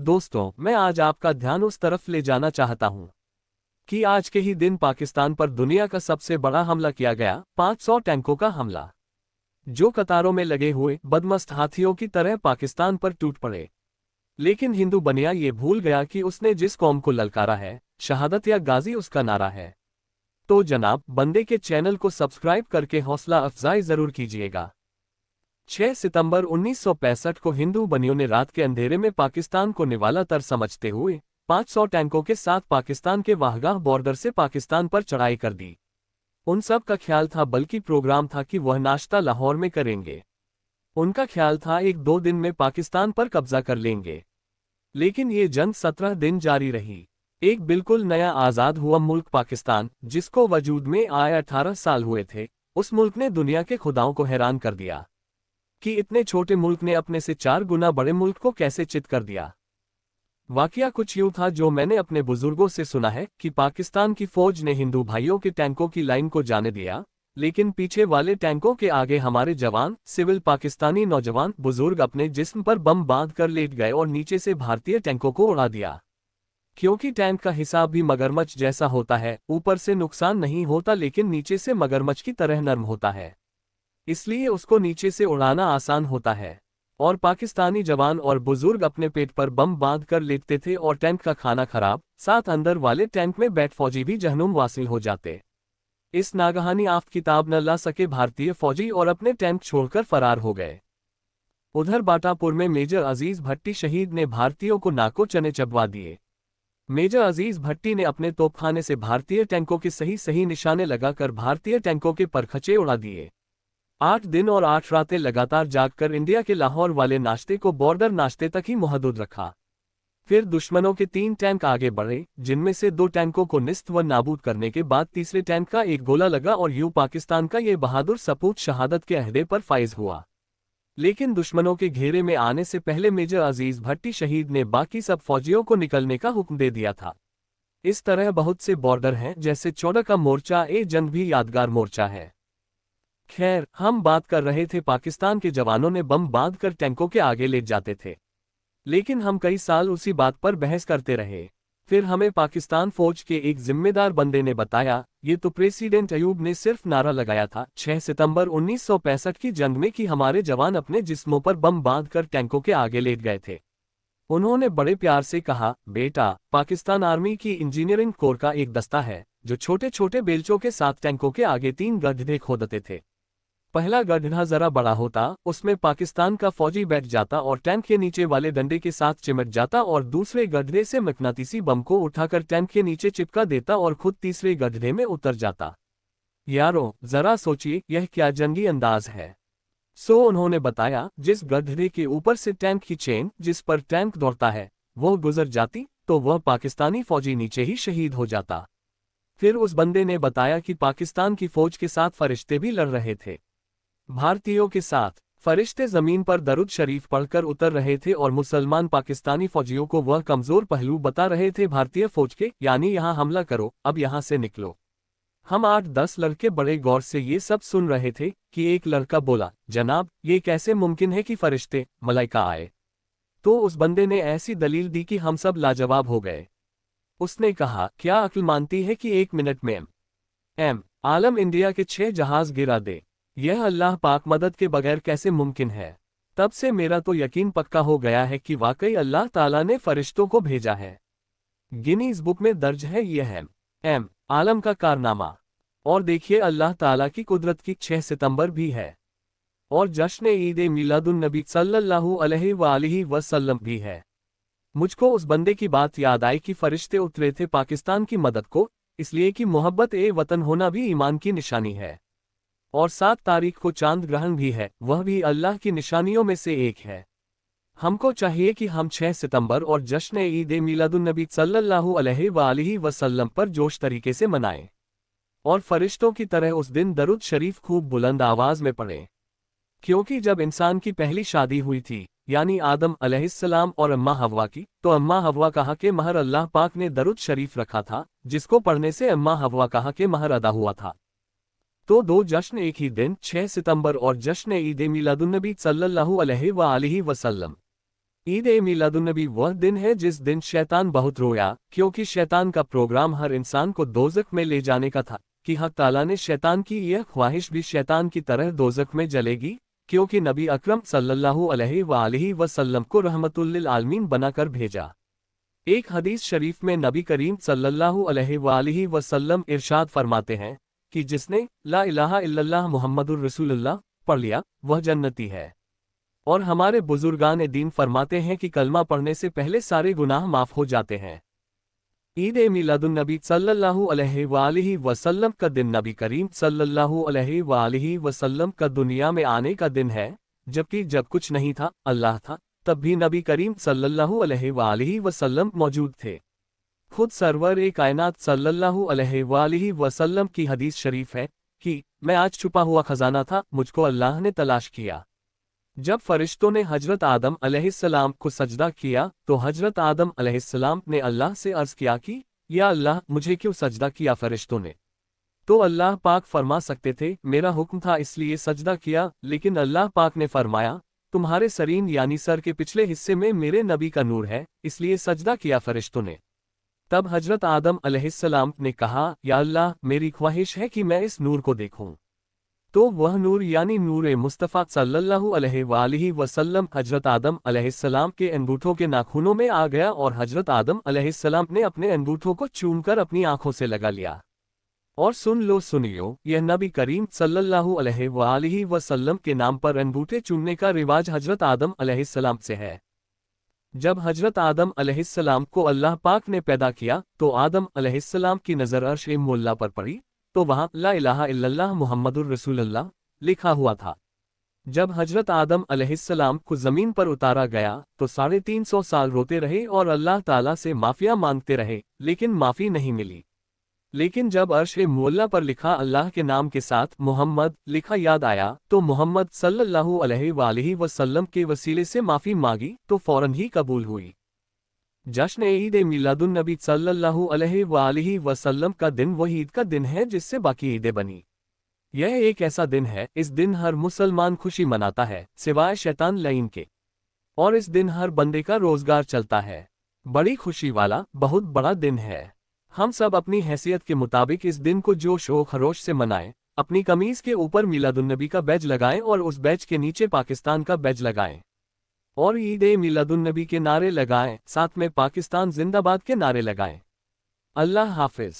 दोस्तों, मैं आज आपका ध्यान उस तरफ ले जाना चाहता हूं कि आज के ही दिन पाकिस्तान पर दुनिया का सबसे बड़ा हमला किया गया, 500 टैंकों का हमला, जो कतारों में लगे हुए बदमस्त हाथियों की तरह पाकिस्तान पर टूट पड़े। लेकिन हिंदू बनिया ये भूल गया कि उसने जिस कौम को ललकारा है, शहादत या गाजी उसका नारा है। तो जनाब, बंदे के चैनल को सब्सक्राइब करके हौसला अफजाई जरूर कीजिएगा। 6 सितंबर 1965 को हिंदू बनियों ने रात के अंधेरे में पाकिस्तान को निवाला तर समझते हुए 500 टैंकों के साथ पाकिस्तान के वाहगाह बॉर्डर से पाकिस्तान पर चढ़ाई कर दी। उन सब का ख्याल था, बल्कि प्रोग्राम था कि वह नाश्ता लाहौर में करेंगे। उनका ख्याल था 1-2 दिन में पाकिस्तान पर कब्जा कर लेंगे। लेकिन ये जंग 17 दिन जारी रही। एक बिल्कुल नया आज़ाद हुआ मुल्क पाकिस्तान, जिसको वजूद में आए 18 साल हुए थे, उस मुल्क ने दुनिया के खुदाओं को हैरान कर दिया कि इतने छोटे मुल्क ने अपने से 4 गुना बड़े मुल्क को कैसे चित कर दिया। वाकया कुछ यूं था, जो मैंने अपने बुजुर्गों से सुना है, कि पाकिस्तान की फौज ने हिंदू भाइयों के टैंकों की लाइन को जाने दिया, लेकिन पीछे वाले टैंकों के आगे हमारे जवान, सिविल पाकिस्तानी नौजवान बुजुर्ग अपने जिस्म पर बम बांध कर लेट गए और नीचे से भारतीय टैंकों को उड़ा दिया। क्योंकि टैंक का हिसाब भी मगरमच्छ जैसा होता है, ऊपर से नुकसान नहीं होता लेकिन नीचे से मगरमच्छ की तरह नर्म होता है, इसलिए उसको नीचे से उड़ाना आसान होता है। और पाकिस्तानी जवान और बुजुर्ग अपने पेट पर बम बांध कर लेटते थे और टैंक का खाना खराब, साथ अंदर वाले टैंक में बैठ फौजी भी जहनुम वासिल हो जाते। इस नागहानी आफत की ताब न ला सके भारतीय फौजी और अपने टैंक छोड़कर फरार हो गए। उधर बाटापुर में मेजर अजीज भट्टी शहीद ने भारतीयों को नाको चने चबवा दिए। मेजर अजीज भट्टी ने अपने तोपखाने से भारतीय टैंकों के सही सही निशाने लगाकर भारतीय टैंकों के परखचे उड़ा दिए। 8 दिन और 8 रातें लगातार जागकर इंडिया के लाहौर वाले नाश्ते को बॉर्डर नाश्ते तक ही महदूद रखा। फिर दुश्मनों के 3 टैंक आगे बढ़े, जिनमें से 2 टैंकों को निस्त व नाबूद करने के बाद तीसरे टैंक का एक गोला लगा और यूं पाकिस्तान का ये बहादुर सपूत शहादत के अहदे पर फाइज हुआ। लेकिन दुश्मनों के घेरे में आने से पहले मेजर अजीज भट्टी शहीद ने बाकी सब फौजियों को निकलने का हुक्म दे दिया था। इस तरह बहुत से बॉर्डर हैं, जैसे 14 का मोर्चा ए जंग भी यादगार मोर्चा है। खैर, हम बात कर रहे थे पाकिस्तान के जवानों ने बम बांध कर टैंकों के आगे ले जाते थे। लेकिन हम कई साल उसी बात पर बहस करते रहे। फिर हमें पाकिस्तान फौज के एक जिम्मेदार बंदे ने बताया, ये तो प्रेसिडेंट अयूब ने सिर्फ नारा लगाया था 6 सितंबर 1965 की जंग में कि हमारे जवान अपने जिस्मों पर बम बांध कर टैंकों के आगे लेट गए थे। उन्होंने बड़े प्यार से कहा, बेटा, पाकिस्तान आर्मी की इंजीनियरिंग कोर का एक दस्ता है, जो छोटे छोटे बेलचों के साथ टैंकों के आगे 3 गड्ढे खोदते थे। पहला गड्ढा जरा बड़ा होता, उसमें पाकिस्तान का फौजी बैठ जाता और टैंक के नीचे वाले डंडे के साथ चिमट जाता और दूसरे गड्ढे से मकनातीसी बम को उठाकर टैंक के नीचे चिपका देता और खुद तीसरे गड्ढे में उतर जाता। यारों, जरा सोचिए, यह क्या जंगी अंदाज है। उन्होंने बताया, जिस गड्ढे के ऊपर से टैंक की चेन जिस पर टैंक दौड़ता है, वो गुजर जाती तो वह पाकिस्तानी फौजी नीचे ही शहीद हो जाता। फिर उस बंदे ने बताया कि पाकिस्तान की फौज के साथ फरिश्ते भी लड़ रहे थे। भारतीयों के साथ फरिश्ते जमीन पर दरूद शरीफ पढ़कर उतर रहे थे और मुसलमान पाकिस्तानी फौजियों को वह कमजोर पहलू बता रहे थे भारतीय फौज के, यानी यहाँ हमला करो, अब यहाँ से निकलो। हम 8-10 लड़के बड़े गौर से ये सब सुन रहे थे कि एक लड़का बोला, जनाब, ये कैसे मुमकिन है कि फरिश्ते मलाइका आए। तो उस बंदे ने ऐसी दलील दी कि हम सब लाजवाब हो गए। उसने कहा, क्या अक्ल मानती है कि 1 मिनट में एम आलम इंडिया के 6 जहाज गिरा दे? यह अल्लाह पाक मदद के बगैर कैसे मुमकिन है। तब से मेरा तो यकीन पक्का हो गया है कि वाकई अल्लाह ताला ने फरिश्तों को भेजा है। गिनीज बुक में दर्ज है यह एम आलम का कारनामा। और देखिए, अल्लाह ताला की कुदरत की 6 सितंबर भी है और जश्न ईद मिलादुन नबी सल्लल्लाहु अलैहि वसल्लम भी है। मुझको उस बंदे की बात याद आई कि फरिश्ते उतरे थे पाकिस्तान की मदद को, इसलिए कि मोहब्बत ए वतन होना भी ईमान की निशानी है। और 7 तारीख को चांद ग्रहण भी है, वह भी अल्लाह की निशानियों में से एक है। हमको चाहिए कि हम 6 सितंबर और जश्न ईद मिलादुन नबी सल्लल्लाहु अलैहि वसल्लम पर जोश तरीके से मनाएं और फरिश्तों की तरह उस दिन दरूद शरीफ खूब बुलंद आवाज में पढ़ें। क्योंकि जब इंसान की पहली शादी हुई थी, यानी आदम अलैहिस्सलाम और अम्मा हव्वा की, तो अम्मा हव्वा का हक़ महर अल्लाह पाक ने दरूद शरीफ रखा था, जिसको पढ़ने से अम्मा हव्वा का हक़ महर अदा हुआ था। तो 2 जश्न एक ही दिन, 6 सितंबर और जश्न ईद मिलादुन्नबी सल्लल्लाहु अलैहि वसल्लम। ईद ए मिलादुन्नबी वह दिन है जिस दिन शैतान बहुत रोया, क्योंकि शैतान का प्रोग्राम हर इंसान को दोज़ख में ले जाने का था कि हक ताला ने शैतान की यह ख्वाहिश भी शैतान की तरह दोज़ख में जलेगी, क्योंकि नबी अकरम सल्लल्लाहु अलैहि वसल्लम को रहमतुल लिल आलमीन बनाकर भेजा। एक हदीस शरीफ में नबी करीम सल्लल्लाहु अलैहि वसल्लम इरशाद फरमाते हैं कि जिसने ला इलाहा इल्लल्लाह मुहम्मदुर रसूलुल्लाह पढ़ लिया वह जन्नती है। और हमारे बुजुर्गान दीन फरमाते हैं कि कलमा पढ़ने से पहले सारे गुनाह माफ हो जाते हैं। ईद ए मिलादुन्नबी सल्लल्लाहु अलैहि वसल्लम का दिन नबी करीम सल्लल्लाहु अलैहि वसल्लम का दुनिया में आने का दिन है, जबकि जब कुछ नहीं था अल्लाह था, तब भी नबी करीम सल्लल्लाहु अलैहि वसल्लम मौजूद थे। खुद सरवर ए कायनात सल्लल्लाहु अलैहि वसल्लम की हदीस शरीफ है कि मैं आज छुपा हुआ खजाना था, मुझको अल्लाह ने तलाश किया। जब फरिश्तों ने हजरत आदम अलैहिस्सलाम को सजदा किया तो हजरत आदम अलैहिस्सलाम ने अल्लाह से अर्ज किया कि या अल्लाह मुझे क्यों सजदा किया फरिश्तों ने। तो अल्लाह पाक फरमा सकते थे मेरा हुक्म था इसलिए सजदा किया, लेकिन अल्लाह पाक ने फरमाया तुम्हारे सरीन यानी सर के पिछले हिस्से में मेरे नबी का नूर है, इसलिए सजदा किया फरिश्तों ने। तब हजरत आदम अलैहिस्सलाम ने कहा या अल्लाह मेरी ख्वाहिश है कि मैं इस नूर को देखूं। तो वह नूर यानी नूर मुस्तफ़ा सल्लल्लाहु अलैहि वसल्लम हजरत आदम अलैहिस्सलाम के अंगूठों के नाखूनों में आ गया और हजरत आदम अलैहिस्सलाम ने अपने अंगूठों को चूमकर अपनी आंखों से लगा लिया। और सुन लो सुनियो, यह नबी करीम सल्लल्लाहु अलैहि वसल्लम के नाम पर अंगूठे चूमने का रिवाज हजरत आदम अलैहिस्सलाम से है। जब हजरत आदम अलैहिस्सलाम को अल्लाह पाक ने पैदा किया तो आदम अलैहिस्सलाम की नज़र अर्श मुल्ला पर पड़ी, तो वहां ला इलाहा इल्लल्लाह मुहम्मदुर रसूलुल्लाह लिखा हुआ था। जब हजरत आदम अलैहिस्सलाम को जमीन पर उतारा गया तो 350 साल रोते रहे और अल्लाह ताला से माफिया मांगते रहे, लेकिन माफी नहीं मिली। लेकिन जब अर्श मुअल्ला पर लिखा अल्लाह के नाम के साथ मोहम्मद लिखा याद आया तो मोहम्मद सल्लल्लाहु अलैहि वसल्लम के वसीले से माफी मांगी तो फौरन ही कबूल हुई। जश्न ईद ए मिलादुन्नबी सल्लल्लाहु अलैहि वसल्लम का दिन वही ईद का दिन है जिससे बाकी ईदें बनी। यह एक ऐसा दिन है, इस दिन हर मुसलमान खुशी मनाता है सिवाय शैतान लईन के, और इस दिन हर बंदे का रोजगार चलता है। बड़ी खुशी वाला बहुत बड़ा दिन है। हम सब अपनी हैसियत के मुताबिक इस दिन को जोश व खरोश से मनाएं। अपनी कमीज के ऊपर मिलादुन्नबी का बैज लगाएं और उस बैज के नीचे पाकिस्तान का बैज लगाएं और ईद ए मिलादुन्नबी के नारे लगाएं, साथ में पाकिस्तान जिंदाबाद के नारे लगाएं। अल्लाह हाफिज।